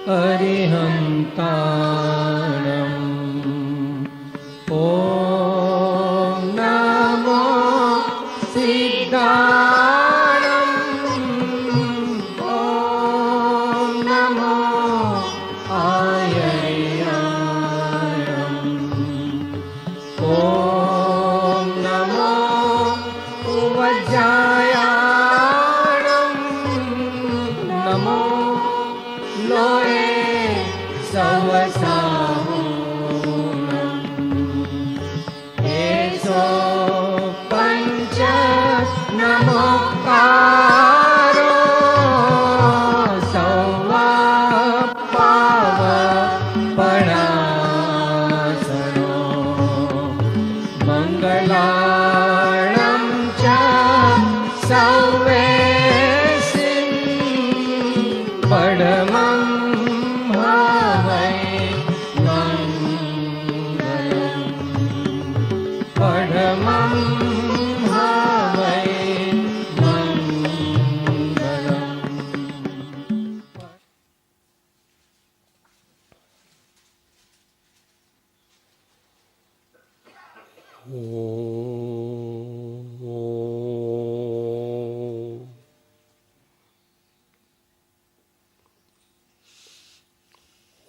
अरिहन्ताणम् ॐ नमो सिद्धाणम् ॐ नमो आयर्यायम् ॐ नमो उवज्जायाणम् नमो लोये सवसाहुनम् एषो पञ्च नमोकारो सौवापावपणासनो मङ्गलाणं च सौवेसिं पडमं हवै मङ्गलम् पडमं हवै मङ्गलम्।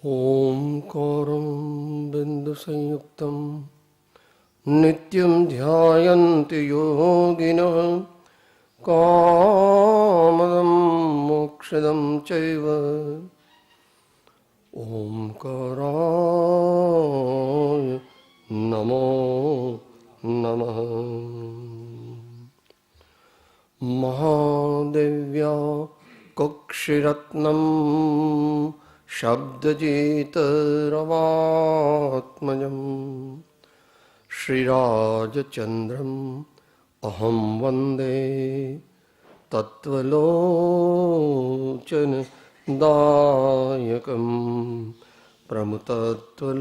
ओंकारं बिन्दुसंयुक्तं नित्यं ध्यायन्ति योगिनः कामदं मोक्षदं चैव ओंकाराय नमो नमः। महादेव्या कक्षिरत्नं शब्दजेतरवात्मजम् श्रीराजचन्द्रम् अहं वन्दे तत्त्वलोचनदायकं प्रमुतत्त्वलोचनदायकम्।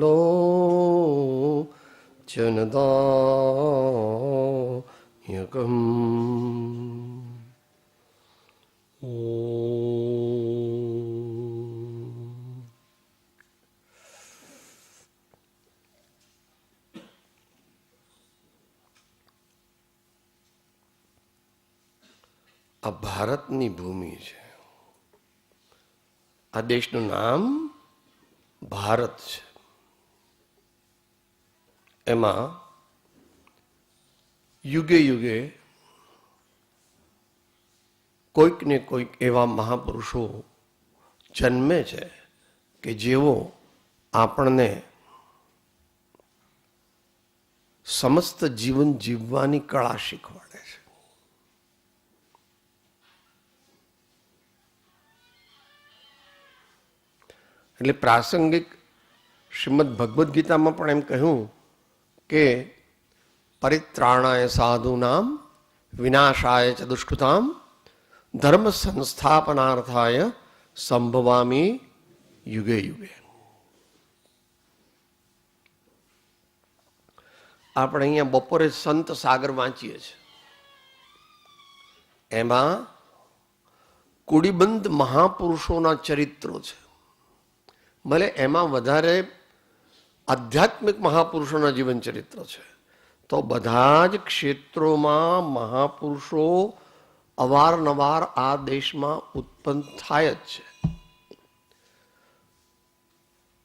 આ ભારતની ભૂમિ છે. આ દેશનું નામ ભારત છે. એમાં યુગે યુગે કોઈક ને કોઈક એવા મહાપુરુષો જન્મે છે કે જેઓ આપણને સમસ્ત જીવન જીવવાની કળા શીખવાડે છે. એટલે પ્રાસંગિક શ્રીમદ ભગવદ્ ગીતામાં પણ એમ કહ્યું કે પરિત્રાણાય સાધુનામ વિનાશાય ચ દુષ્કૃતામ ધર્મ સંસ્થાપનાર્થાય સંભવામી યુગે યુગે. આપણે અહીંયા બપોરે સંત સાગર વાંચીએ છીએ. એમાં કુડીબંધ મહાપુરુષોના ચરિત્રો છે. ભલે એમાં વધારે આધ્યાત્મિક મહાપુરુષોના જીવન ચરિત્ર છે, તો બધા જ ક્ષેત્રોમાં મહાપુરુષો અવારનવાર આ દેશમાં ઉત્પન્ન થાય જ છે.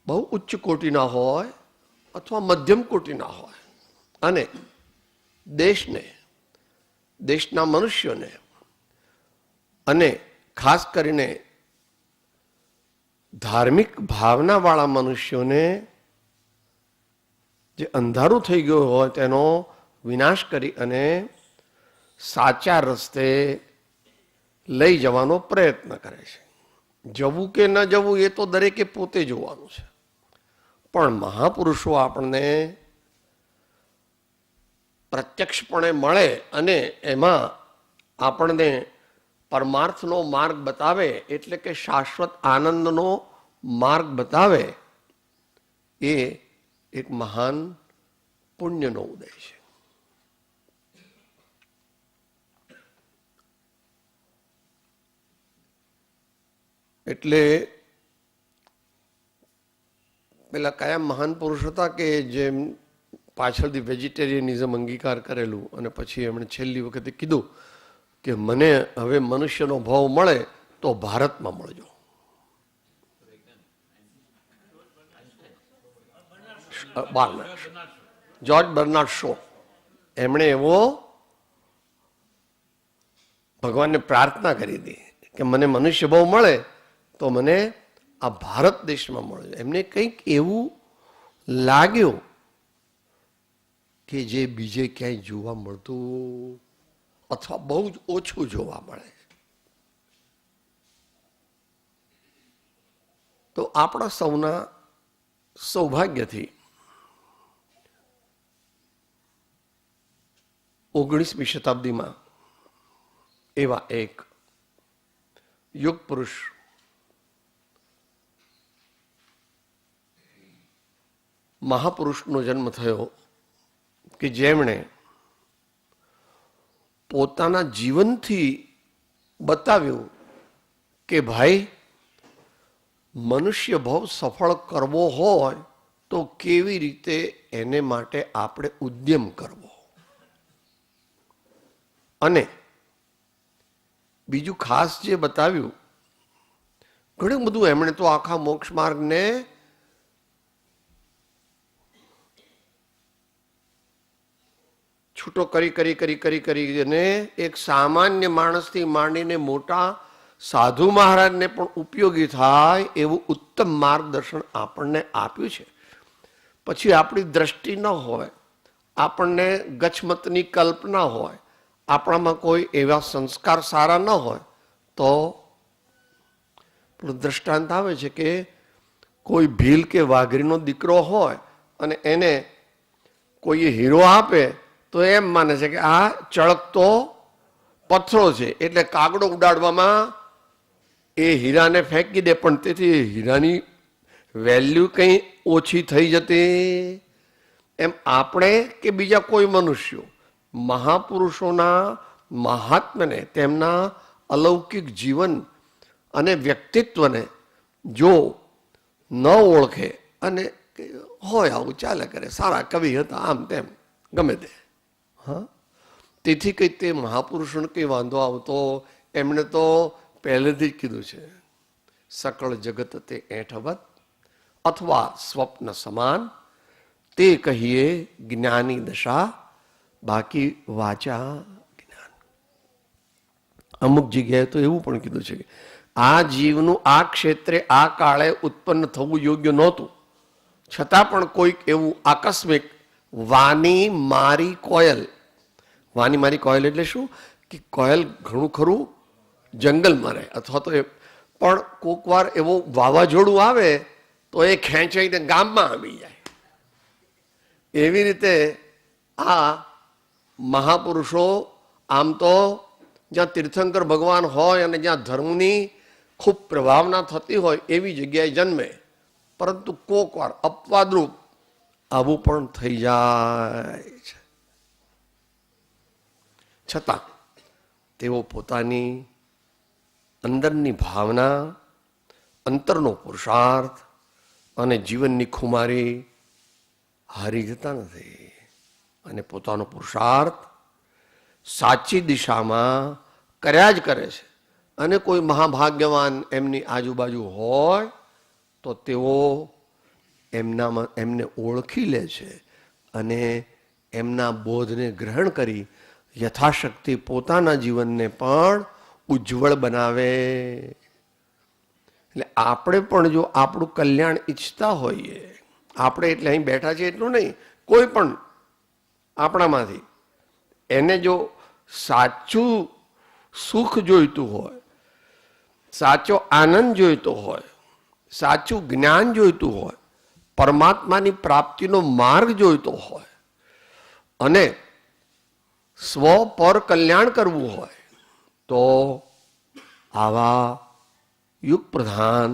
બહુ ઉચ્ચ કોટીના હોય અથવા મધ્યમ કોટીના હોય, અને દેશને, દેશના મનુષ્યોને, અને ખાસ કરીને ધાર્મિક ભાવનાવાળા મનુષ્યોને જે અંધારું થઈ ગયું હોય તેનો વિનાશ કરી અને સાચા રસ્તે લઈ જવાનો પ્રયત્ન કરે છે. જવું કે ન જવું એ તો દરેકે પોતે જોવાનું છે, પણ મહાપુરુષો આપણને પ્રત્યક્ષપણે મળે અને એમાં આપણને પરમાર્થનો માર્ગ બતાવે, એટલે કે શાશ્વત આનંદનો માર્ગ બતાવે, એ એક મહાન પુણ્યનો ઉદય છે. એટલે પેલા કયા મહાન પુરુષ હતા કે જેમ પાછળથી વેજીટેરિયનિઝમ અંગીકાર કરેલું અને પછી એમણે છેલ્લી વખતે કીધું કે મને હવે મનુષ્યનો ભાવ મળે તો ભારતમાં મળજો. George Bernard show. એમણે એવો ભગવાનને પ્રાર્થના કરી હતી કે મને મનુષ્ય ભાવ મળે તો મને આ ભારત દેશમાં મળે. એમને કંઈક એવું લાગ્યું કે જે બીજે ક્યાંય જોવા મળતું અથવા બહુ જ ઓછું જોવા મળે. તો આપણા સૌના સૌભાગ્યથી 19મી શતાબ્દીમાં એવા એક યુગ પુરુષ મહાપુરુષનો જન્મ થયો કે જેમણે પોતાના જીવનથી બતાવ્યું કે ભાઈ મનુષ્ય ભાવ સફળ કરવો હોય તો કેવી રીતે એને માટે આપણે ઉદ્યમ કરવો. અને બીજું ખાસ જે બતાવ્યું, ઘણું બધું એમણે તો આખા મોક્ષ માર્ગને છૂટો કરીને એક સામાન્ય માણસથી માંડીને મોટા સાધુ મહારાજને પણ ઉપયોગી થાય એવું ઉત્તમ માર્ગદર્શન આપણને આપ્યું છે. પછી આપણી દ્રષ્ટિ ન હોય, આપણને ગચ્છમતની કલ્પના હોય, આપણામાં કોઈ એવા સંસ્કાર સારા ન હોય તો દ્રષ્ટાંત આવે છે કે કોઈ ભીલ કે વાઘરીનો દીકરો હોય અને એને કોઈ હીરો આપે તો એમ માને છે કે આ ચળકતો પથ્થરો છે એટલે કાગડો ઉડાડવામાં એ હીરાને ફેંકી દે, પણ તેથી હીરાની વેલ્યુ કંઈ ઓછી થઈ જતી. એમ આપણે કે બીજા કોઈ મનુષ્યો મહાપુરુષોના મહાત્મ્યને, તેમના અલૌકિક જીવન અને વ્યક્તિત્વને જો ન ઓળખે અને હોય આવું ચાલે કરે, સારા કવિ હતા આમ તેમ ગમે તે, હા, તેથી કંઈ તે મહાપુરુષોને કંઈ વાંધો આવતો. એમણે તો પહેલેથી જ કીધું છે, સકળ જગત તે એઠવત અથવા સ્વપ્ન સમાન, તે કહીએ જ્ઞાની દશા, બાકી વાચા જ્ઞાન. અમુક જગ્યાએ તો એવું પણ કીધું છે કે આ જીવનું આ ક્ષેત્રે આ કાળે ઉત્પન્ન થવું યોગ્ય નહોતું, છતાં પણ કોઈક એવું આકસ્મિક વાની મારી કોયલ. વાની મારી કોયલ એટલે શું કે કોયલ ઘણું ખરું જંગલમાં રહે, અથવા તો એ પણ કોક વાર એવું વાવાઝોડું આવે તો એ ખેંચાઈને ગામમાં આવી જાય. એવી રીતે આ મહાપુરુષો આમ તો જ્યાં તીર્થંકર ભગવાન હોય અને જ્યાં ધર્મની ખૂબ પ્રભાવના થતી હોય એવી જગ્યાએ જન્મે, પરંતુ કોક વાર અપવાદરૂપ આવું પણ થઈ જાય છે. છતાં તેઓ પોતાની અંદરની ભાવના, અંતરનો પુરુષાર્થ અને જીવનની ખુમારી હારી જતા નથી અને પોતાનો પુરુષાર્થ સાચી દિશામાં કર્યા જ કરે છે. અને કોઈ મહાભાગ્યવાન એમની આજુબાજુ હોય તો તેઓ એમને ઓળખી લે છે અને એમના બોધને ગ્રહણ કરી યથાશક્તિ પોતાના જીવનને પણ ઉજ્જવળ બનાવે. એટલે આપણે પણ જો આપણું કલ્યાણ ઈચ્છતા હોઈએ, આપણે એટલે અહીં બેઠા છીએ એટલું નહીં, કોઈ પણ આપણામાંથી એને જો સાચું સુખ જોઈતું હોય, સાચો આનંદ જોઈતો હોય, સાચું જ્ઞાન જોઈતું હોય, પરમાત્માની પ્રાપ્તિનો માર્ગ જોઈતો હોય અને સ્વ પર કલ્યાણ કરવું હોય તો આવા યુગ પ્રધાન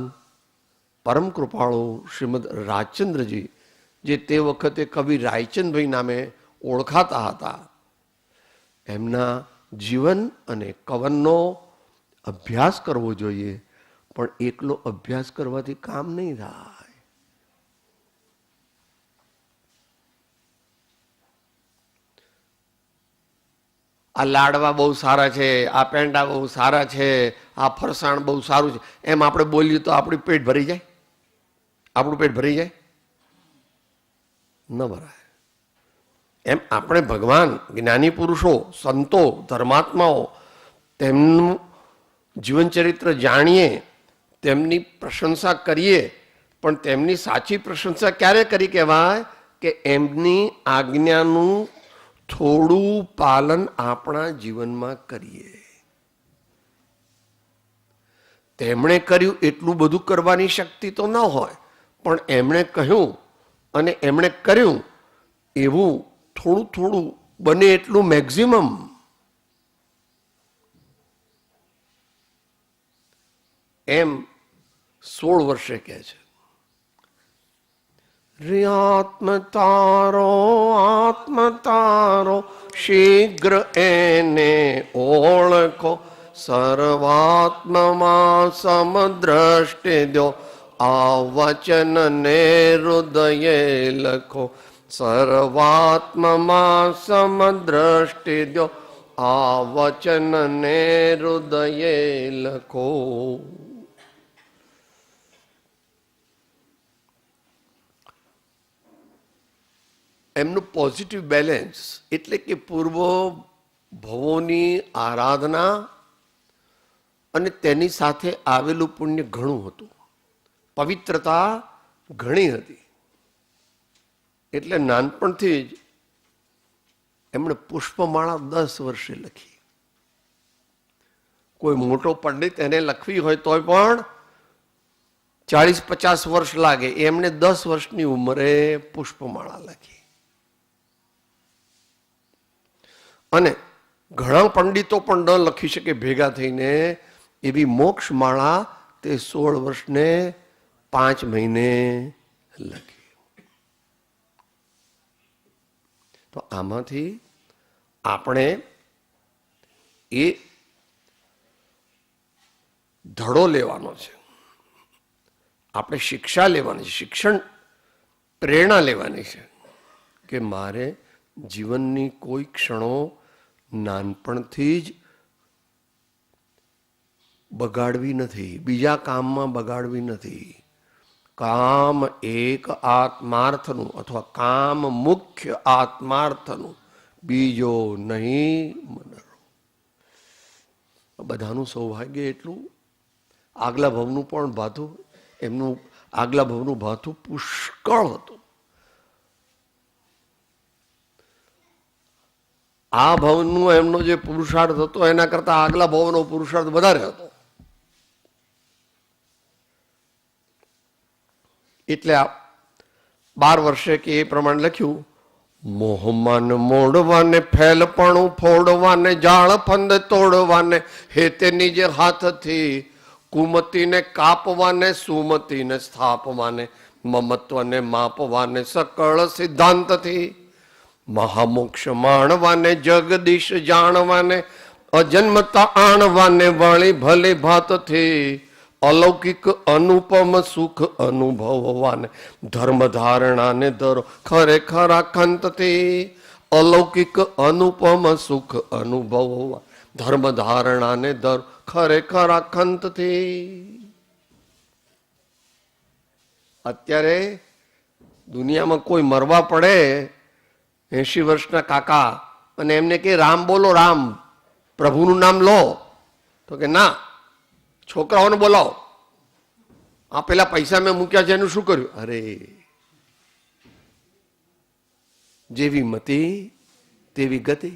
પરમ કૃપાળુ શ્રીમદ રાજચંદ્રજી, જે તે વખતે કવિ રાયચંદભાઈ નામે ઓળખાતા હતા, એમના જીવન અને કવનનો અભ્યાસ કરવો જોઈએ. પણ એકલો અભ્યાસ કરવાથી કામ નહીં થાય. આ લાડવા બહુ સારા છે, આ પેંડા બહુ સારા છે, આ ફરસાણ બહુ સારું છે, એમ આપણે બોલીએ તો આપણું પેટ ભરી જાય? આપણું પેટ ભરી જાય? ન ભરાય. એમ આપણે ભગવાન, જ્ઞાની પુરુષો, સંતો, ધર્માત્માઓ, તેમનું જીવનચરિત્ર જાણીએ, તેમની પ્રશંસા કરીએ, પણ તેમની સાચી પ્રશંસા ક્યારે કરી કહેવાય? કે એમની આજ્ઞાનું થોડું પાલન આપણા જીવનમાં કરીએ. તેમણે કર્યું એટલું બધું કરવાની શક્તિ તો ન હોય, પણ એમણે કહ્યું અને એમણે કર્યું એવું થોડું થોડું બને એટલું મેક્ઝિમમ. એમ 16 વર્ષે કહે છે, આત્મ તારો શીઘ્ર એને ઓળખો, સર્વાત્મમાં સમદ્રષ્ટિ દો, આ વચન ને હૃદયે લખો. સર્વાત્મમાં સમદ્રષ્ટિ દો, આ વચન ને હૃદયે લખો. એમનું પોઝિટિવ બેલેન્સ એટલે કે પૂર્વ ભવોની આરાધના અને તેની સાથે આવેલું પુણ્ય ઘણું હતું, પવિત્રતા ઘણી હતી. એટલે નાનપણથી જ એમણે પુષ્પમાળા 10 વર્ષે લખી. કોઈ મોટો પંડિત એને લખવી હોય તોય પણ 40-50 વર્ષ લાગે. એમણે 10 વર્ષની ઉંમરે પુષ્પમાળા લખી. અને ઘણા પંડિતો પણ ન લખી શકે ભેગા થઈને એવી મોક્ષમાળા તે 16 વર્ષને 5 મહિને લખી. તો આમાંથી આપણે એ ધડો લેવાનો છે, આપણે શિક્ષા લેવાની છે, શિક્ષણ પ્રેરણા લેવાની છે કે મારે જીવનની કોઈ ક્ષણો નાનપણથી જ બગાડવી નથી, બીજા કામમાં બગાડવી નથી. કામ એક આત્માર્થનું અથવા કામ મુખ્ય આત્માર્થનું, બીજો નહીં મનરો. બધાનું સૌભાગ્ય એટલું, આગલા ભવનું પણ ભાથું, એમનું આગલા ભવનું ભાથું પુષ્કળ હતું. આ ભવનો એમનો જે પુરુષાર્થ હતો એના કરતા આગલા ભવનો પુરુષાર્થ વધારે હતો. એટલે 12 વર્ષે કે એ પ્રમાણે લખ્યું, મોહમાન મોડવાને, ફેલપણું ફોડવાને, જાળ ફંદ તોડવાને, હેતે નિજ હાથથી, કુમતીને કાપવાને, સુમતીને સ્થાપવાને, મમત્વને માપવાને, સકળ સિદ્ધાંતથી, મહામોક્ષ માણવાને, જગદીશ જાણવાને, અજન્મતા આણવાને, વળી ભલે ભાતથી, અલૌકિક અનુપમ સુખ અનુભવવાને, ધર્મ ધારણાને ધરો ખરેખરા ખંતથી, અલૌકિક અનુપમ સુખ અનુભવવા, ધર્મ ધારણાને ધરો ખરેખરા ખંતથી. અત્યારે દુનિયામાં કોઈ મરવા પડે, 80 વર્ષના કાકા, અને એમને કે રામ બોલો, રામ, પ્રભુનું નામ લો, તો કે ના, છોકરાઓને બોલાવો, આ પેલા પૈસા મેં મૂક્યા છે એનું શું કર્યું? અરે, જેવી મતિ તેવી ગતિ.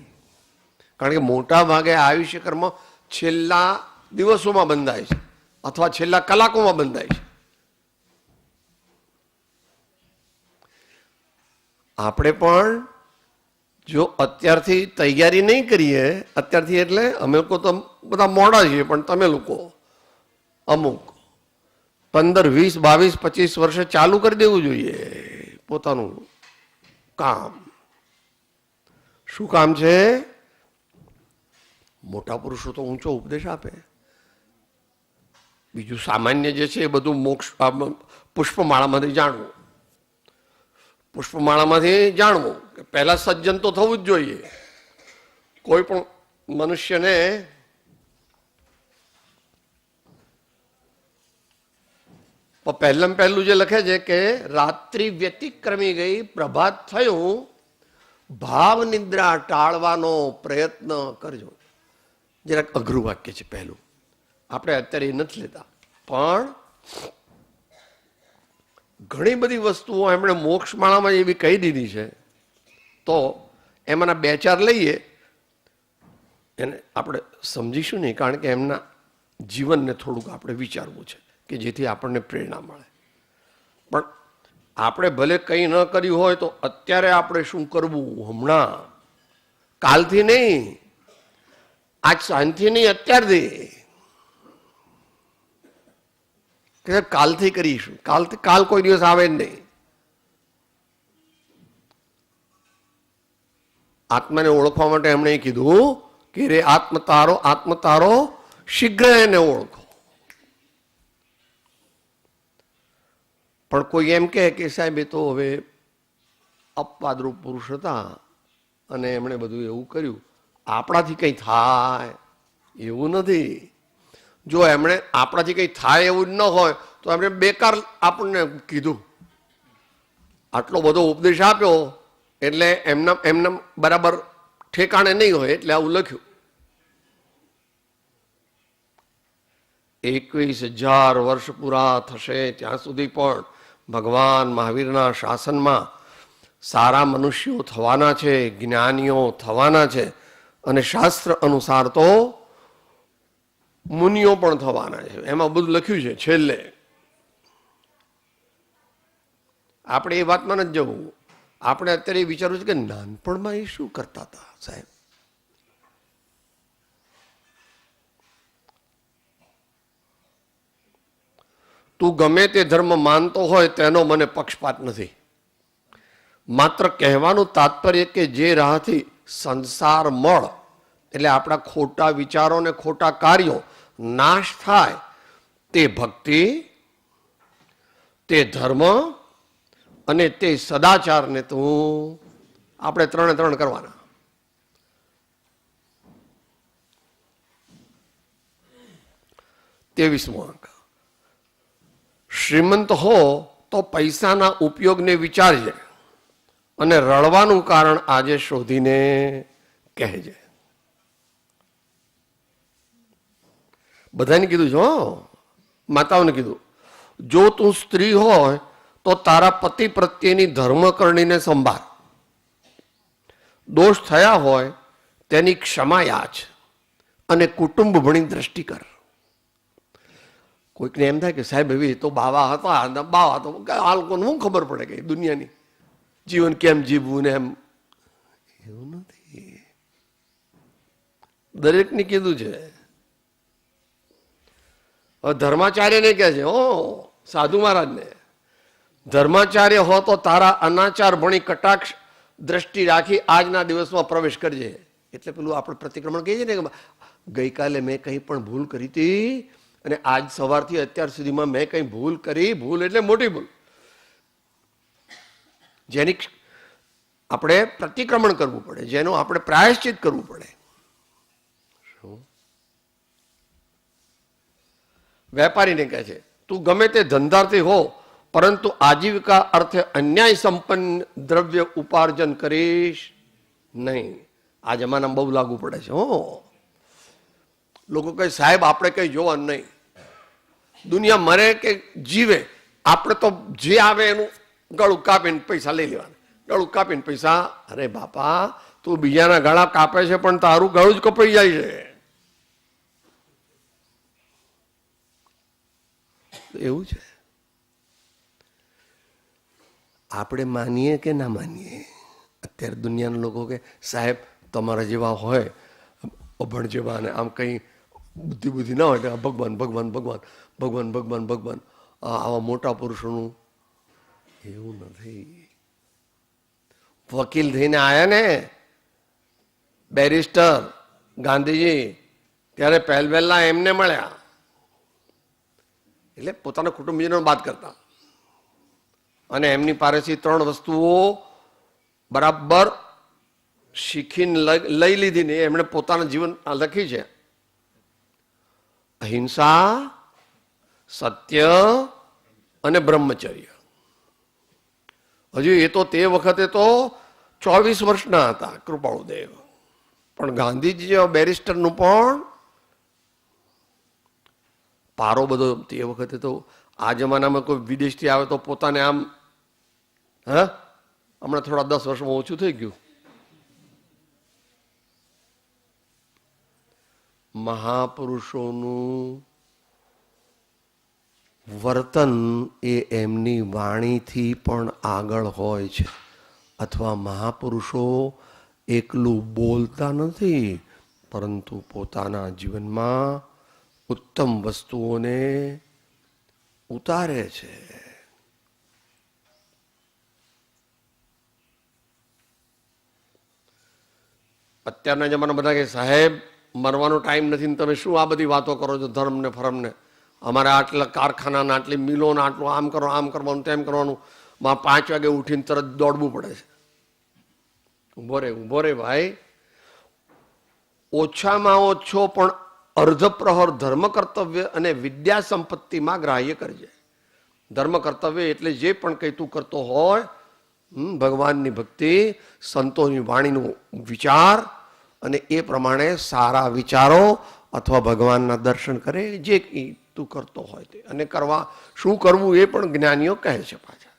કારણ કે મોટા ભાગે આયુષ્ય કર્મ છેલ્લા દિવસોમાં બંધાય છે અથવા છેલ્લા કલાકોમાં બંધાય છે. આપણે પણ જો અત્યારથી તૈયારી નહીં કરીએ, અત્યારથી એટલે અમે લોકો તો બધા મોડા છીએ, પણ તમે લોકો અમુક 15, 20, 22, 25 વર્ષે ચાલુ કરી દેવું જોઈએ પોતાનું કામ. શું કામ છે? મોટા પુરુષો તો ઊંચો ઉપદેશ આપે, બીજું સામાન્ય જે છે એ બધું મોક્ષ પુષ્પમાળામાંથી જાણવું. પુષ્પમાળામાંથી જાણવું કે પહેલા સજ્જન તો થવું જ જોઈએ. કોઈ પણ મનુષ્યને પહેલું જે લખે છે કે રાત્રિ વ્યતિક્રમી ગઈ, પ્રભાત થયું, ભાવ નિદ્રા ટાળવાનો પ્રયત્ન કરજો. જરાક અઘરું વાક્ય છે પહેલું, આપણે અત્યારે એ નથી લેતા, પણ ઘણી બધી વસ્તુઓ એમણે મોક્ષમાળામાં એવી કહી દીધી છે, તો એમાંના બે ચાર લઈએ, એને આપણે સમજીશું નહીં, કારણ કે એમના જીવનને થોડુંક આપણે વિચારવું છે કે જેથી આપણને પ્રેરણા મળે. પણ આપણે ભલે કંઈ ન કર્યું હોય તો અત્યારે આપણે શું કરવું, હમણાં, કાલથી નહીં, આજ સાંજથી નહીં, અત્યારથી, કે કાલથી કરીશું, કાલ કોઈ દિવસ આવે જ નહીં. આત્માને ઓળખવા માટે એમણે કીધું કે રે આત્મ તારો શીઘ્ર એને ઓળખો. પણ કોઈ એમ કે સાહેબ એ તો હવે અપવાદરૂપ પુરુષ હતા અને એમણે બધું એવું કર્યું, આપણાથી કંઈ થાય એવું નથી. જો એમણે આપણાથી કંઈ થાય એવું જ ન હોય તો એમણે બેકાર આપણને કીધું, આટલો બધો ઉપદેશ આપ્યો એટલે એમના બરાબર ઠેકાણે નહીં હોય એટલે આવું લખ્યું. 21,000 વર્ષ પૂરા થશે ત્યાં સુધી પણ ભગવાન મહાવીરના શાસનમાં સારા મનુષ્યો થવાના છે, જ્ઞાનીઓ થવાના છે, અને શાસ્ત્ર અનુસાર તો મુનિઓ પણ થવાના છે. એમાં બધું લખ્યું છે છેલ્લે. આપણે એ વાતમાં નથી જવું. આપણે અત્યારે એ વિચારવું છે કે નાનપણમાં એ શું કરતા હતા સાહેબ. તું ગમે તે ધર્મ માનતો હોય તેનો મને પક્ષપાત નથી. માત્ર કહેવાનું તાત્પર્ય કે જે રાહથી સંસાર મળ એટલે આપણા ખોટા વિચારો ને ખોટા કાર્યો નાશ થાય, તે ભક્તિ, તે ધર્મ અને તે સદાચારને તું આપણે ત્રણે કરવાના. ત્રેવીસમો અંક, શ્રીમંત હો તો પૈસાના ઉપયોગને વિચારજે અને રડવાનું કારણ આજે શોધીને કહેજે. બધાને કીધું છે હો, માતાઓને કીધું, જો તું સ્ત્રી હોય તો તારા પતિ પ્રત્યેની ધર્મકરણીને સંભાળ. દોષ થયા હોય તેની ક્ષમા યાચ અને કુટુંબ ભણી દ્રષ્ટિ કર. કોઈકને એમ થાય કે સાહેબ એવી તો બાવા તો આ લોકોને શું ખબર પડે કે દુનિયાની જીવન કેમ જીવવું ને એમ. એવું નથી, દરેકને કીધું છે. ધર્માચાર્યને કહે છે હો, સાધુ મહારાજને, ધર્માચાર્ય હો તો તારા અનાચાર ભણી કટાક્ષ દ્રષ્ટિ રાખી આજના દિવસમાં પ્રવેશ કરજે. એટલે પેલું આપણે પ્રતિક્રમણ કહીએ ને કે ગઈકાલે મેં કંઈ પણ ભૂલ કરી હતી અને આજ સવારથી અત્યાર સુધીમાં મેં કંઈ ભૂલ કરી, ભૂલ એટલે મોટી ભૂલ, જેની આપણે પ્રતિક્રમણ કરવું પડે, જેનું આપણે પ્રાયશ્ચિત કરવું પડે. વેપારીને કહે છે તું ગમે તે ધંધાર્થી હો પરંતુ આજીવિકા અર્થે અન્યાય સંપન્ન દ્રવ્ય ઉપાર્જન કરીશ નહીં. આ જમાનામાં બહુ લાગુ પડે છે હો. લોકો કહે સાહેબ આપણે કંઈ જોવાનું નહીં, દુનિયા મરે કે જીવે આપણે તો જે આવે એનું ગળું કાપીને પૈસા લઈ લેવાના. ગળું કાપીને પૈસા, અરે બાપા તું બીજાના ગળા કાપે છે પણ તારું ગળું જ કપાઈ જાય છે. એવું છે. આપણે માનીએ કે ના માનીએ, અત્યારે દુનિયાના લોકો કે સાહેબ તમારા જેવા હોય અભણ જેવા અને આમ કંઈ બુદ્ધિ ના હોય ભગવાન ભગવાન ભગવાન ભગવાન ભગવાન ભગવાન આવા મોટા પુરુષોનું. એવું નથી. વકીલ થઈને આવ્યા ને બેરિસ્ટર ગાંધીજી, ત્યારે પહેલા એમને મળ્યા એટલે પોતાના કુટુંબીજનો વાત કરતા અને એમની પાસેથી 3 વસ્તુઓ બરાબર શીખીને લઈ લીધી ને એમણે પોતાના જીવન લખી છે. અહિંસા, સત્ય અને બ્રહ્મચર્ય. હજુ એ તો તે વખતે તો 24 વર્ષના હતા કૃપાળુદેવ, પણ ગાંધીજી જેવા બેરિસ્ટરનું પણ પારો બધો તે વખતે તો. આ જમાનામાં કોઈ વિદેશથી આવે તો પોતાને આમ હમણાં થોડા 10 વર્ષમાં ઓછું થઈ ગયું. મહાપુરુષોનું વર્તન એ એમની વાણીથી પણ આગળ હોય છે. અથવા મહાપુરુષો એકલું બોલતા નથી, પરંતુ પોતાના જીવનમાં ઉત્તમ વસ્તુઓને ઉતારે છે. અત્યારના જમાના બધા કે સાહેબ મરવાનો ટાઈમ નથી ને તમે શું આ બધી વાતો કરો છો ધર્મ ને ફરમ ને, અમારે આટલા કારખાના આટલી મિલો ને આટલું આમ કરો આમ કરવાનું તેમ કરવાનું, 5 વાગે ઉઠીને તરત દોડવું પડે છે. ઉભો રે ભાઈ. ઓછામાં ઓછો પણ અર્ધ પ્રહર ધર્મ કર્તવ્ય અને વિદ્યા સંપત્તિમાં ગ્રાહ્ય કરજે. ધર્મ કર્તવ્ય એટલે જે પણ કંઈ તું કરતો હોય, ભગવાનની ભક્તિ, સંતોની વાણીનો વિચાર, અને એ પ્રમાણે સારા વિચારો અથવા ભગવાનના દર્શન કરે, જે તું કરતો હોય તે. અને કરવા શું કરવું એ પણ જ્ઞાનીઓ કહે છે પાછા.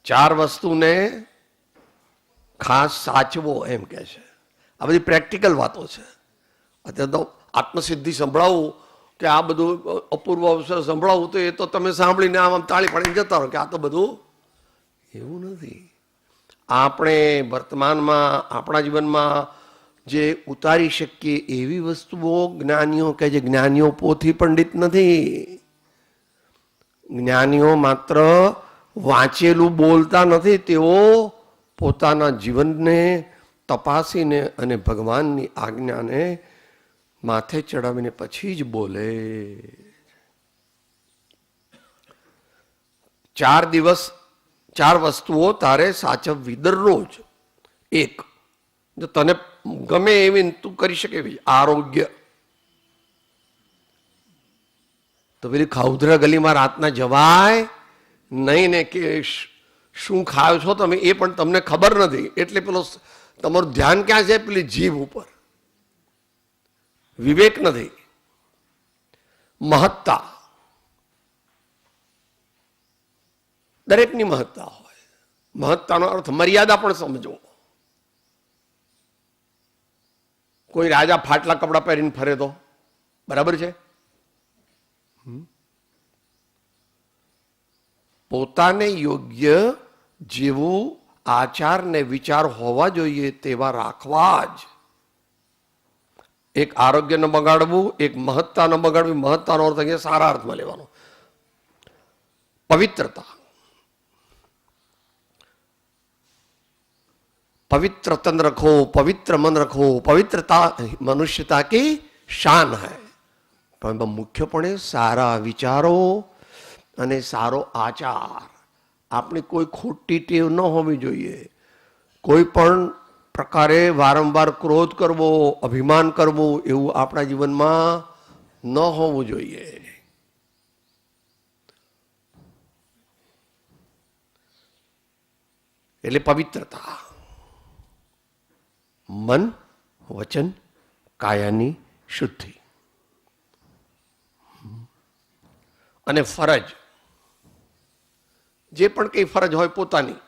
ચાર વસ્તુને ખાસ સાચવો એમ કે છે. આ બધી પ્રેક્ટિકલ વાતો છે. અત્યારે તો આત્મસિદ્ધિ સંભળાવું કે આ બધું અપૂર્વ અવસર સંભળાવું તો એ તો તમે સાંભળીને આમ તાળી પાડીને જતા રહો કે આ તો બધું એવું નથી. આપણે વર્તમાનમાં આપણા જીવનમાં જે ઉતારી શકીએ એવી વસ્તુઓ જ્ઞાનીઓ કહે છે. જ્ઞાનીઓ પોથી પંડિત નથી. જ્ઞાનીઓ માત્ર વાંચેલું બોલતા નથી, તેઓ પોતાના જીવનને તપાસીને અને ભગવાનની આજ્ઞાને માથે ચડાવીને પછી જ બોલે. 4 વસ્તુઓ તારે સાચવવી દરરોજ. 1, જો તને ગમે એવી તું કરી શકે એવી આરોગ્ય. તો પેલી ખાઉધરા ગલીમાં રાતના જવાય નહીં ને કે શું ખાવ છો તમે એ પણ તમને ખબર નથી, એટલે પેલો તમારું ધ્યાન ક્યાં છે? પેલી જીભ ઉપર. વિવેક નથી. મહત્તા, દરેકની મહત્તા હોય. મહત્તાનો અર્થ મર્યાદા પણ સમજો. કોઈ રાજા ફાટલા કપડા પહેરીને ફરે તો બરાબર છે? પોતાને યોગ્ય જેવું આચાર ને વિચાર હોવા જોઈએ તેવા રાખવા જ. એક આરોગ્ય ન બગાડવું, એક મહત્તા ન બગાડવી. મહત્તાનો અર્થ અહીંયા સારા અર્થમાં લેવાનો. પવિત્રતા, पवित्र तन रखो, पवित्र मन रखो, पवित्रता मनुष्यता की शान है. પણ મુખ્યપણે સારા વિચારો અને સારો આચાર. આપણી કોઈ ખોટી ટેવ ન હોવી જોઈએ. કોઈ પણ પ્રકારે વારંવાર ક્રોધ કરવો, અભિમાન કરવું એવું આપણા જીવનમાં ન હોવું જોઈએ. એટલે પવિત્રતા. મન, વચન, કાયાની શુદ્ધિ. અને ફરજ, જે પણ કઈ ફરજ હોય પોતાની.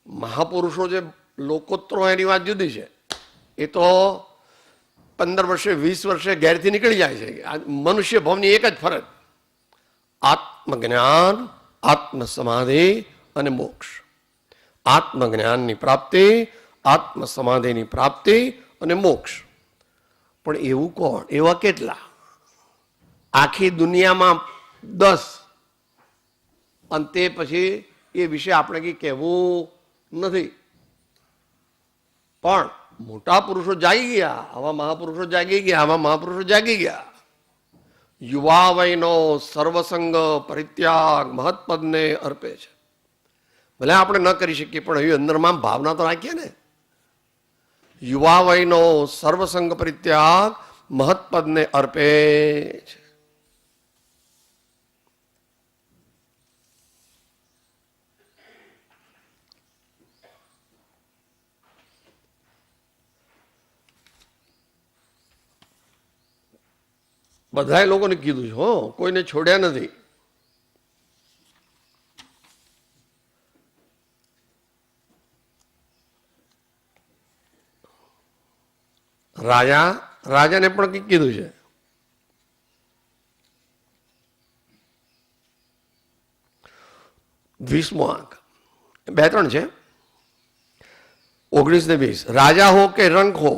મહાપુરુષો જે લોકોત્તરો એની વાત જુદી છે. એ તો 15 વર્ષે 20 વર્ષે ઘેરથી નીકળી જાય છે. મનુષ્ય ભવની એક જ ફરજ, આત્મજ્ઞાન, આત્મસમાધિ અને મોક્ષ. આત્મજ્ઞાનની પ્રાપ્તિ, આત્મસમાધિની પ્રાપ્તિ અને મોક્ષ. પણ એવું કોણ? એવા કેટલા? આખી દુનિયામાં 10. અને તે પછી એ વિશે આપણે કંઈ કહેવું નથી. પણ મોટા પુરુષો જાગી ગયા, આવા મહાપુરુષો જાગી ગયા, આવા મહાપુરુષો જાગી ગયા. યુવા વયનો સર્વસંગ પરિત્યાગ મહત્પદને અર્પે છે. ભલે આપણે ન કરી શકીએ પણ એવી અંદરમાં ભાવના તો રાખીએ ને. યુવા વયનો સર્વસંગ પરિત્યાગ મહત્પદને અર્પે છે. બધા લોકોને કીધું છે, હો, કોઈને છોડ્યા નથી. રાજાને પણ કંઈક કીધું છે. વીસમો આંક, 2-3 છે, 19 ને 20. રાજા હો કે રંક હો,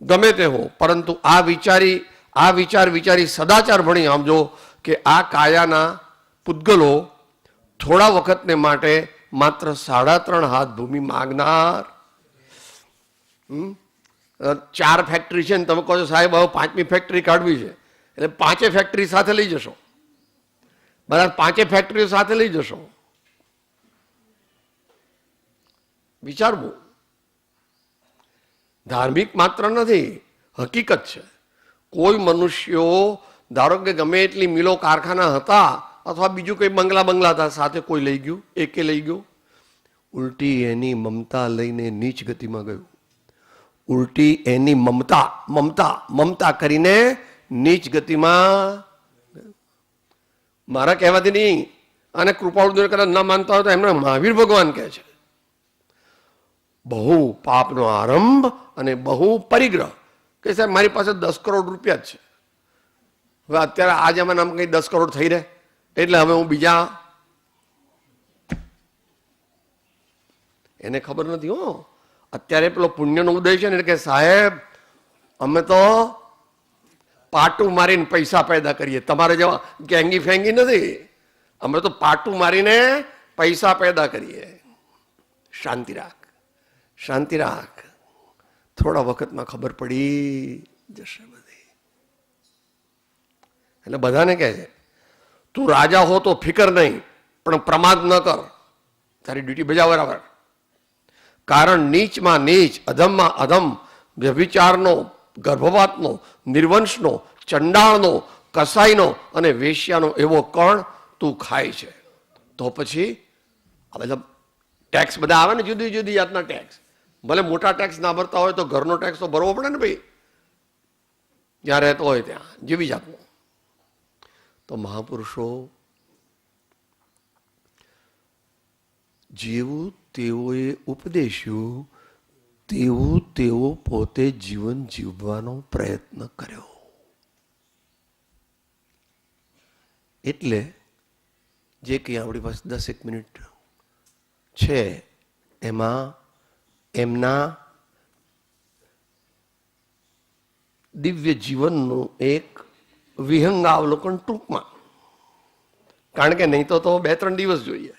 ગમે તે હો, પરંતુ આ વિચાર વિચારી સદાચાર ભણી આવજો કે આ કાયાના પૂતગલો થોડા વખતને માટે માત્ર 3.5 હાથ ભૂમિ માગનાર. 4 ફેક્ટરી છે ને તમે કહો છો સાહેબ હવે 5મી ફેક્ટરી કાઢવી છે, એટલે 5 ફેક્ટરી સાથે લઈ જશો, બધા 5 ફેક્ટરીઓ સાથે લઈ જશો. વિચારવું ધાર્મિક માત્ર નથી, હકીકત છે. કોઈ મનુષ્યો ધારો કે ગમે એટલી મિલો કારખાના હતા અથવા બીજું કોઈ બંગલા હતા, સાથે કોઈ લઈ ગયું, એકે લઈ ગયું, ઉલટી એની મમતા લઈને નીચ ગતિમાં ગયું. ઉલટી એની મમતા કરીને નીચ ગતિમાં. મારા કહેવાથી નહીં, અને કૃપાળુ કદાચ ન માનતા હોય તો એમને મહાવીર ભગવાન કહે છે, બહુ પાપનો આરંભ અને બહુ પરિગ્રહ. કે સાહેબ મારી પાસે 10 કરોડ રૂપિયા જ છે, હવે અત્યારે આ જમાનામાં કંઈ 10 કરોડ થઈ રહે, એટલે હવે હું બીજા, એને ખબર નથી. હો, અત્યારે પેલો પુણ્યનો ઉદય છે ને, કે સાહેબ અમે તો પાટું મારીને પૈસા પેદા કરીએ, તમારે જેવા ગેંગી ફેંગી નથી, અમે તો પાટું મારીને પૈસા પેદા કરીએ. શાંતિ રાખ, શાંતિ રાખ, થોડા વખતમાં ખબર પડી જશે બધી. એટલે બધાને કહે છે તું રાજા હો તો ફિકર નહીં, પણ પ્રમાદ ન કર, તારી ડ્યુટી બજાવ બરાબર. કારણ નીચમાં નીચ, અધમમાં અધમ, વ્યભિચારનો, ગર્ભપાતનો, નિર્વંશનો, ચંડાળનો, કસાઈનો અને વેશ્યાનો એવો કણ તું ખાય છે. તો પછી આ બધા ટેક્સ બધા આવે ને, જુદી જુદી જાતના ટેક્સ. ભલે મોટા ટેક્સ ના ભરતા હોય તો ઘરનો ટેક્સ તો ભરવો પડે ને ભાઈ, જ્યાં રહેતો હોય ત્યાં, જેવી જાતનો. તો મહાપુરુષો જેવું તેઓએ ઉપદેશ્યું તેવું તેઓ પોતે જીવન જીવવાનો પ્રયત્ન કર્યો. એટલે જે કંઈ આપણી પાસે 10 મિનિટ છે એમાં એમના દિવ્ય જીવનનું એક વિહંગાવલોકન ટૂંકમાં, કારણ કે નહીં તો 2-3 દિવસ જોઈએ.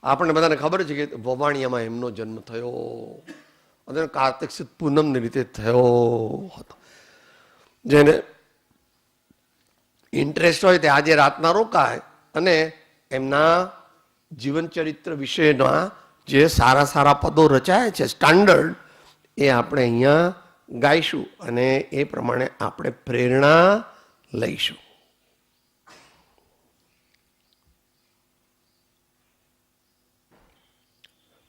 આપણને બધાને ખબર છે કે વવાણિયામાં એમનો જન્મ થયો અને કાર્તિક સુદ પૂનમની રીતે થયો હતો. જેને ઇન્ટરેસ્ટ હોય તે આજે રાતના રોકાય અને એમના જીવન ચરિત્ર વિશેના જે સારા સારા પદો રચાય છે સ્ટાન્ડર્ડ, એ આપણે અહીંયા ગાઈશું અને એ પ્રમાણે આપણે પ્રેરણા લઈશું.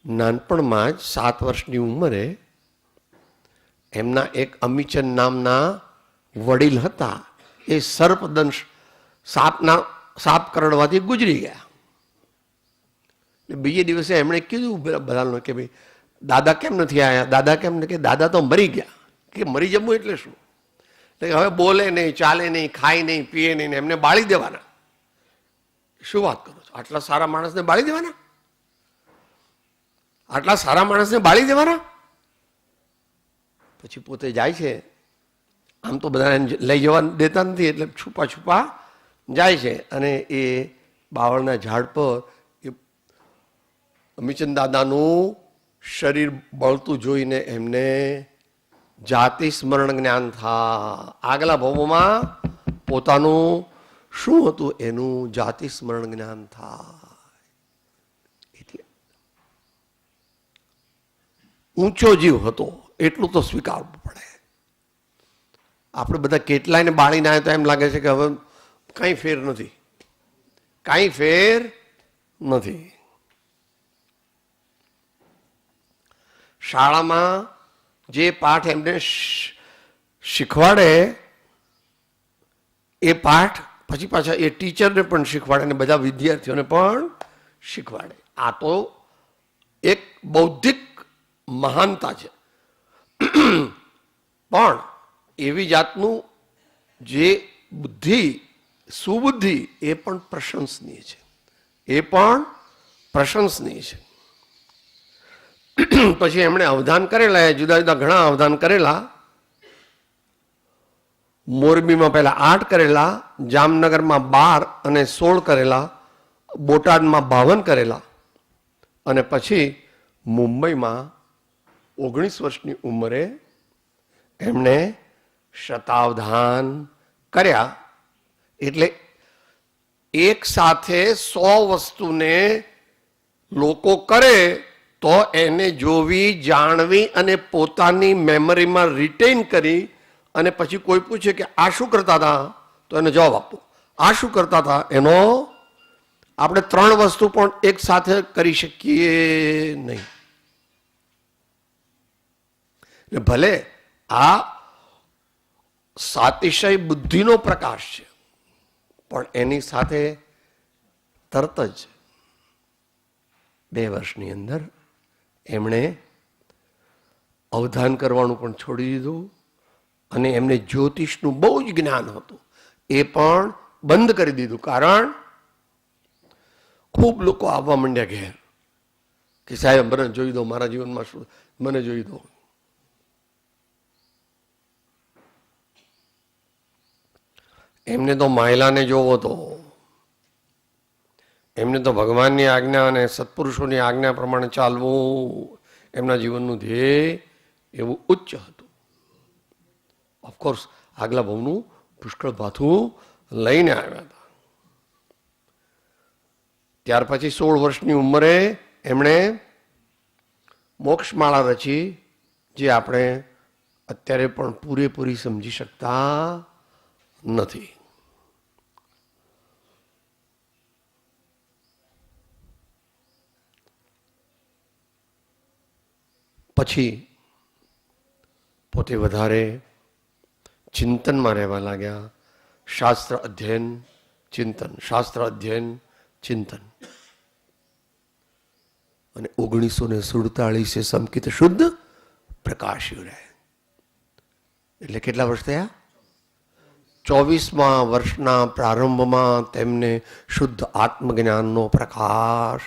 નાનપણમાં જ 7 વર્ષની ઉંમરે એમના એક અમીચંદ નામના વડીલ હતા, એ સર્પદંશ સાપ કરડવાથી ગુજરી ગયા. બીજે દિવસે એમણે કીધું બધાને કે ભાઈ દાદા કેમ નથી આવ્યા, દાદા કેમ નથી, કે દાદા તો મરી ગયા. કે મરી જવું એટલે શું? એટલે હવે બોલે નહીં, ચાલે નહીં, ખાય નહીં, પીએ નહીં, એમને બાળી દેવાના. શું વાત કરો છો? આટલા સારા માણસને બાળી દેવાના? આટલા સારા માણસને બાળી દેવાના? પછી પોતે જાય છે, આમ તો બધાને લઈ જવા દેતા નથી એટલે છુપા છુપા જાય છે અને એ બાવળના ઝાડ પર એ અમીચંદ દાદાનું શરીર બળતું જોઈને એમને જાતિ સ્મરણ જ્ઞાન થાય. આગલા ભાવોમાં પોતાનું શું હતું એનું જાતિ સ્મરણ જ્ઞાન થાય. એટલે ઊંચો જીવ હતો એટલું તો સ્વીકારવું પડે. આપણે બધા કેટલાયને બાળીને આવ્યા તો એમ લાગે છે કે હવે કાંઈ ફેર નથી, કાંઈ ફેર નથી. શાળામાં જે પાઠ એમને શીખવાડે એ પાઠ પછી પાછા એ ટીચરને પણ શીખવાડે અને બધા વિદ્યાર્થીઓને પણ શીખવાડે. આ તો એક બૌદ્ધિક મહાનતા છે. પણ એવી જાતનું જે બુદ્ધિ સુબુદ્ધિ એ પણ પ્રશંસનીય છે, એ પણ પ્રશંસનીય છે. પછી એમણે અવધાન કરેલા, જુદા જુદા ઘણા અવધાન કરેલા. મોરબીમાં પહેલા 8 કરેલા, જામનગરમાં 12 અને 16 કરેલા, બોટાદમાં 52 કરેલા અને પછી મુંબઈમાં 19 વર્ષની ઉંમરે એમણે શતાવધાન કર્યા. એટલે એક સાથે 100 વસ્તુને લોકો કરે તો એને જોવી, જાણવી અને પોતાની મેમરીમાં રિટેન કરી અને પછી કોઈ પૂછે કે આ શું કરતા હતા તો એને જવાબ આપો. આ શું કરતા હતા એનો આપણે 3 વસ્તુ પણ એક સાથે કરી શકીએ નહીં. ભલે આ સાતિશય બુદ્ધિનો પ્રકાશ છે પણ એની સાથે તરત જ 2 વર્ષની અંદર એમણે અવધાન કરવાનું પણ છોડી દીધું અને એમને જ્યોતિષનું બહુ જ જ્ઞાન હતું એ પણ બંધ કરી દીધું. કારણ ખૂબ લોકો આવવા માંડ્યા ઘેર કે સાહેબ મને જોઈ દો, મારા જીવનમાં શું, મને જોઈ દો. એમને તો માયલાને જોવો તો એમને તો ભગવાનની આજ્ઞા અને સત્પુરુષોની આજ્ઞા પ્રમાણે ચાલવું એમના જીવનનું ધ્યેય એવું ઉચ્ચ હતું. ઓફકોર્સ આગલા ભાવનું પુષ્કળ ભાથું લઈને આવ્યા હતા. ત્યાર પછી 16 વર્ષની ઉંમરે એમણે મોક્ષમાળા રચી, જે આપણે અત્યારે પણ પૂરેપૂરી સમજી શકતા નથી. પછી પોતે વધારે ચિંતનમાં રહેવા લાગ્યા. શાસ્ત્ર અધ્યયન, ચિંતન, શાસ્ત્ર અધ્યયન, ચિંતન. અને 1947 સંકિત શુદ્ધ પ્રકાશ્યું રહે. એટલે કેટલા વર્ષ થયા? 24મા વર્ષના પ્રારંભમાં તેમને શુદ્ધ આત્મજ્ઞાનનો પ્રકાશ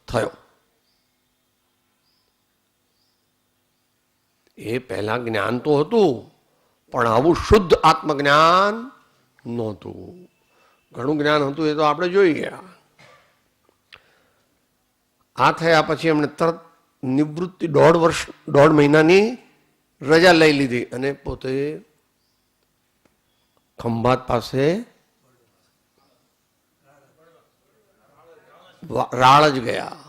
થયો. એ પહેલા જ્ઞાન તો હતું પણ આવું શુદ્ધ આત્મજ્ઞાન નહોતું. ઘણું જ્ઞાન હતું એ તો આપણે જોઈ ગયા. આ થયા પછી એમણે તરત નિવૃત્તિ 1.5 મહિનાની રજા લઈ લીધી અને પોતે ખંભાત પાસે રાળ જ ગયા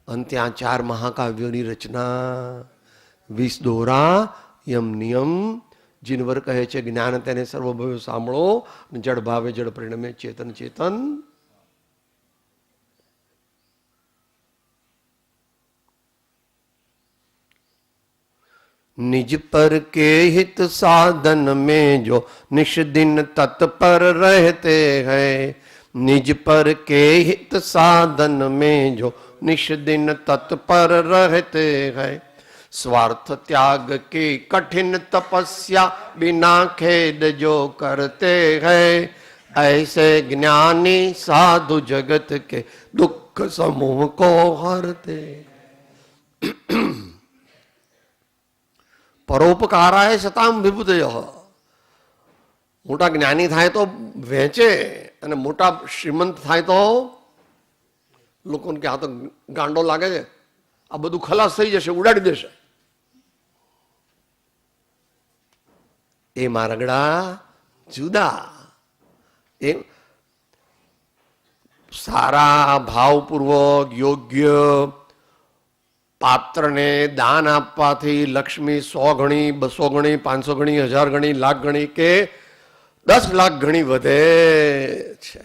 અને ત્યાં 4 મહાકાવ્યોની રચના, 20 દોરા, યમ નિયમ, જીનવર કહે છે જ્ઞાન તેને સર્વભવ્યો સાંભળો, જડ ભાવે જડ પરિણમે ચેતન ચેતન. निज पर के हित साधन में जो निश दिन तत्पर रहते हैं, निज पर के हित साधन में जो निश दिन तत्पर रहते हैं, स्वार्थ त्याग की कठिन तपस्या बिना खेद जो करते हैं, ऐसे ज्ञानी साधु जगत के दुख समूह को हरते. પરોપકારાય સતામ વિભૂતય. મોટા જ્ઞાની થાય તો વહેંચે અને મોટા શ્રીમંત થાય તો લોકોને કે આ તો ગાંડો લાગે છે, આ બધું ખલાસ થઈ જશે, ઉડાડી દેશે. એ મારગડા જુદા. એ સારા ભાવપૂર્વક યોગ્ય પાત્રને દાન આપવાથી લક્ષ્મી 100 ગણી, 200 ગણી, 500 ગણી, 1000 ગણી, લાખ ગણી કે 10 લાખ ગણી વધે છે.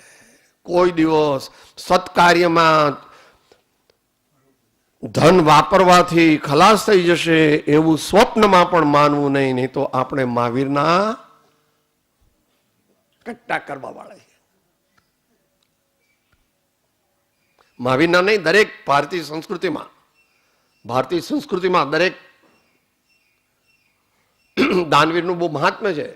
કોઈ દિવસ સત્કાર્યમાં ધન વાપરવાથી ખલાસ થઈ જશે એવું સ્વપ્નમાં પણ માનવું નહીં. નહીં તો આપણે મહાવીરના કટ્ટા કરવા વાળા. મહાવીરના નહીં, દરેક ભારતીય સંસ્કૃતિમાં દરેક દાનવીરનું બહુ મહાત્મ્ય છે.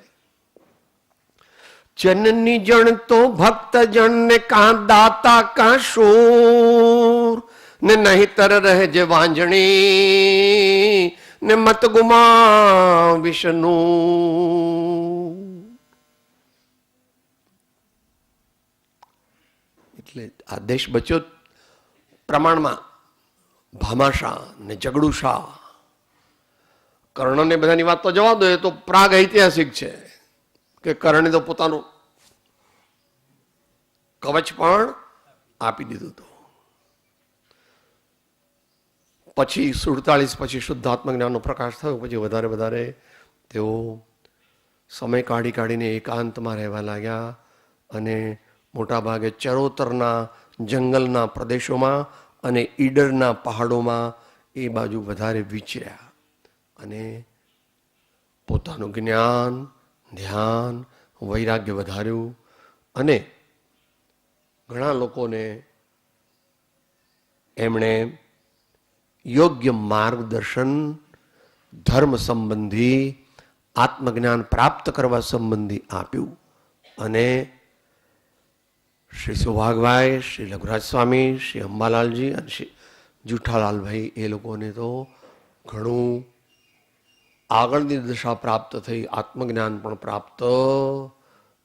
જનની જણ તો ભક્ત જણ ને કા દાતા કા શૂર ને નહીતર રહે જે વાંજણી ને મત ગુમા વિષ્ણુ. એટલે આ દેશ બચ્યો પ્રમાણમાં ભામાશા ને જગડુશા, કર્ણને બધાની વાત તો જવા દો, એ તો પ્રાગ ઐતિહાસિક છે કે કર્ણે તો પોતાનું કવચ પણ આપી દીધું હતું. પછી 47 પછી શુદ્ધાત્મક જ્ઞાનનો પ્રકાશ થયો. પછી વધારે વધારે તેઓ સમય કાઢીને એકાંતમાં રહેવા લાગ્યા અને મોટા ભાગે ચરોતરના જંગલના પ્રદેશોમાં અને ઈડરના પહાડોમાં એ બાજુ વધારે વિચર્યા અને પોતાનું જ્ઞાન, ધ્યાન, વૈરાગ્ય વધાર્યું. અને ઘણા લોકોને એમણે યોગ્ય માર્ગદર્શન ધર્મ સંબંધી, આત્મજ્ઞાન પ્રાપ્ત કરવા સંબંધી આપ્યું. અને શ્રી સૌભાગભાઈ, શ્રી લઘુરાજ સ્વામી, શ્રી અંબાલાલજી અને શ્રી જુઠાલાલભાઈ, એ લોકોને તો ઘણું આગળની દિશા પ્રાપ્ત થઈ, આત્મજ્ઞાન પણ પ્રાપ્ત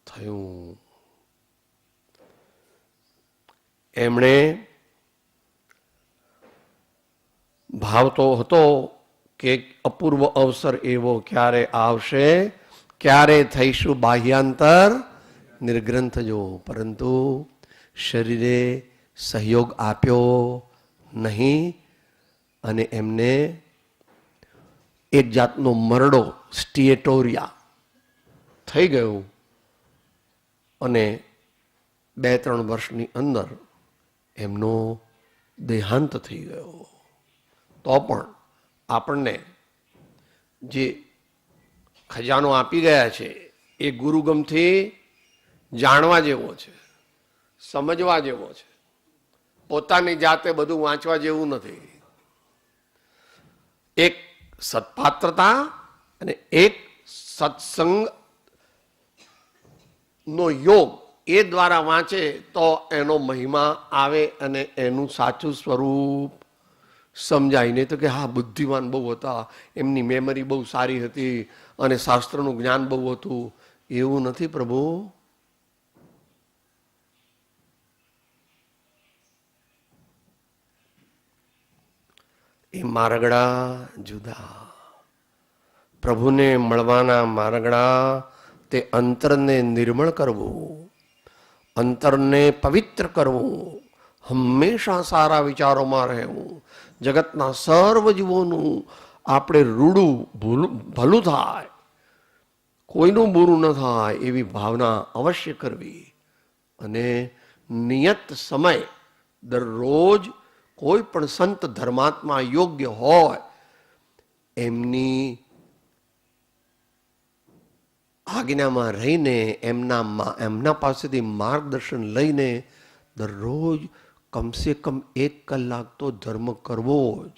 થયું. એમણે ભાવ તો હતો કે અપૂર્વ અવસર એવો ક્યારે આવશે, ક્યારે થઈશું બાહ્યાંતર નિર્ગ્રંથ જો, પરંતુ શરીરે સહયોગ આપ્યો નહીં અને એમને એક જાતનો મરડો, સ્ટિએટોરિયા થઈ ગયું અને 2-3 વર્ષની અંદર એમનો દેહાંત થઈ ગયો. તો પણ આપણને જે ખજાનો આપી ગયા છે એ ગુરુગમથી જાણવા જેવો છે, સમજવા જેવો છે. પોતાની જાતે બધું વાંચવા જેવું નથી. એક સત્પાત્રતા અને એક સત્સંગ નો યોગ એ દ્વારા વાંચે તો એનો મહિમા આવે અને એનું સાચું સ્વરૂપ સમજાય. નહીં તો કે હા બુદ્ધિમાન બહુ હતા, એમની મેમરી બહુ સારી હતી અને શાસ્ત્રનું જ્ઞાન બહુ હતું, એવું નથી પ્રભુ. એ મારગડા જુદા. પ્રભુને મળવાના મારગડા તે અંતરને નિર્મળ કરવું, અંતરને પવિત્ર કરવું, હંમેશા સારા વિચારોમાં રહેવું, જગતના સર્વ જીવોનું આપણે રૂડું ભલું થાય, કોઈનું બુરું ન થાય એવી ભાવના અવશ્ય કરવી. અને નિયત સમય દરરોજ કોઈ પણ સંત ધર્માત્મા યોગ્ય હોય એમની આજ્ઞામાં રહીને એમના પાસેથી માર્ગદર્શન લઈને દરરોજ કમસે કમ 1 કલાક તો ધર્મ કરવો જ.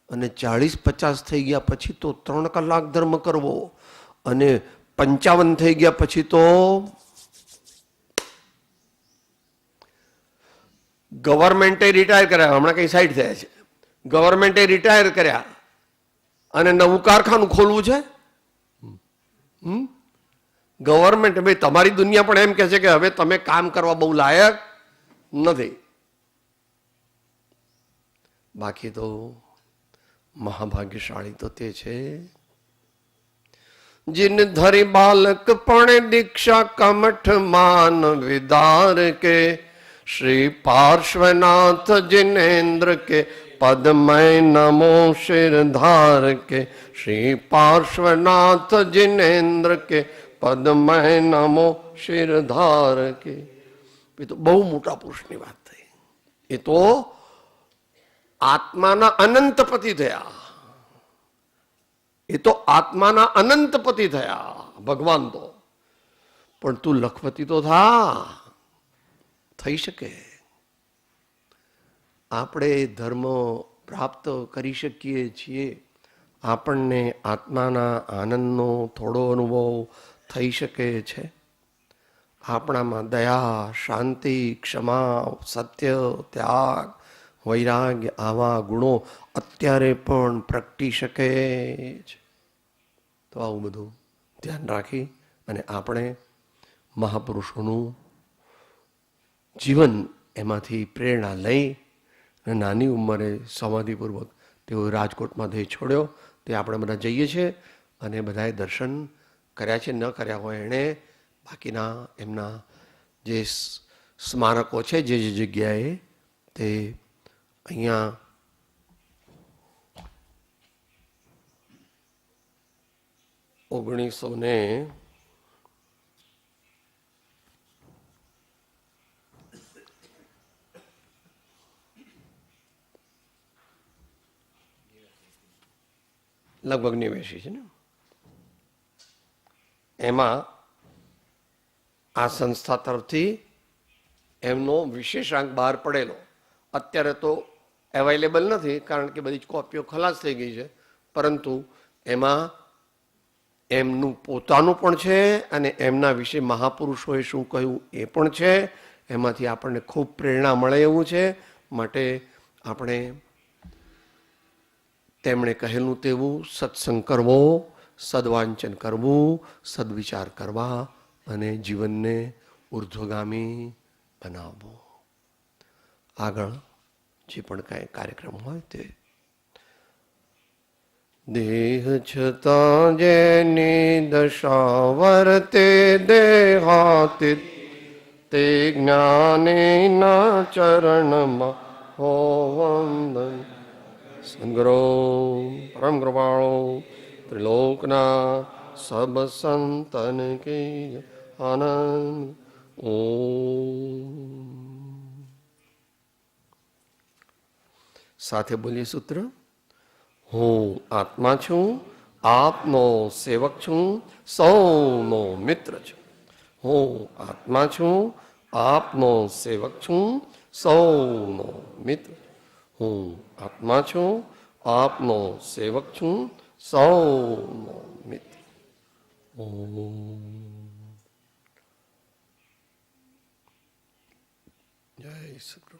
અને 40-50 થઈ ગયા પછી તો 3 કલાક ધર્મ કરવો, અને 55 થઈ ગયા પછી તો ગવર્મેન્ટે રિટાયર કર્યા. હમણાં કઈ સાઈડ થયા છે, ગવર્મેન્ટે રિટાયર કર્યા અને નવું કારખાનું ખોલવું છે. ગવર્મેન્ટ ભાઈ તમારી દુનિયા પણ એમ કહે છે કે હવે તમે કામ કરવા બહુ લાયક નથી. બાકી તો મહાભાગ્યશાળી તો તે છે जिन धरि बालक पण दीक्षा कमठ मान विदार के श्री पार्श्वनाथ जिनेन्द्र के पद में नमो शिरधार के श्री पार्श्वनाथ जिनेन्द्र के पद में नमो शिरधार के ये तो बहु मोटा पुरुषની વાત થઈ એ તો આત્માના અનંત પતિ થયા એ તો આત્માના અનંત પતિ થયા ભગવાન તો પણ તું લખપતિ તો થઈ શકે આપણે ધર્મ પ્રાપ્ત કરી શકીએ છીએ આપણને આત્માના આનંદનો થોડો અનુભવ થઈ શકે છે આપણામાં દયા શાંતિ ક્ષમા સત્ય ત્યાગ વૈરાગ્ય આવા ગુણો અત્યારે પણ પ્રગટી શકે છે તો આવું બધું ધ્યાન રાખી અને આપણે મહાપુરુષોનું જીવન એમાંથી પ્રેરણા લઈ અને નાની ઉંમરે સમાધિપૂર્વક તેઓ રાજકોટમાં દેહ છોડ્યો તે આપણે બધા જઈએ છીએ અને બધાએ દર્શન કર્યા છે ન કર્યા હોય એણે બાકીના એમના જે સ્મારકો છે જે જગ્યાએ તે અહીંયા ઓગણીસો ને લગભગ 89 છે ને એમાં આ સંસ્થા તરફથી એમનો વિશેષાંક બહાર પડેલો અત્યારે તો અવેલેબલ નથી કારણ કે બધી જ કોપીઓ ખલાસ થઈ ગઈ છે પરંતુ એમાં એમનું પોતાનું પણ છે અને એમના વિશે મહાપુરુષોએ શું કહ્યું એ પણ છે એમાંથી આપણને ખૂબ પ્રેરણા મળે એવું છે માટે આપણે તેમણે કહેલું તેવું સત્સંગ કરવો સદવાંચન કરવું સદવિચાર કરવા અને જીવનને ઉર્ધ્વગામી બનાવવું આગળ જે પણ કાંઈ કાર્યક્રમ હોય તે દેહ છતાં જેની દશા વર્તે દેહાતીત તે જ્ઞાનીના ચરણમાં હો વંદન સંગ્રો પરમ કૃપાળો ત્રિલોકના સબ સંતન કી આનંદ ઓમ સાથે બોલીએ સૂત્ર હું આત્મા છું આપનો સેવક છું સૌનો મિત્ર છું હું આત્મા છું આપનો સેવક છું સૌનો મિત્ર હું આત્મા છું આપનો સેવક છું સૌનો મિત્ર ઓમ જય સદગુરુ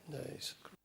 જય સદગુરુ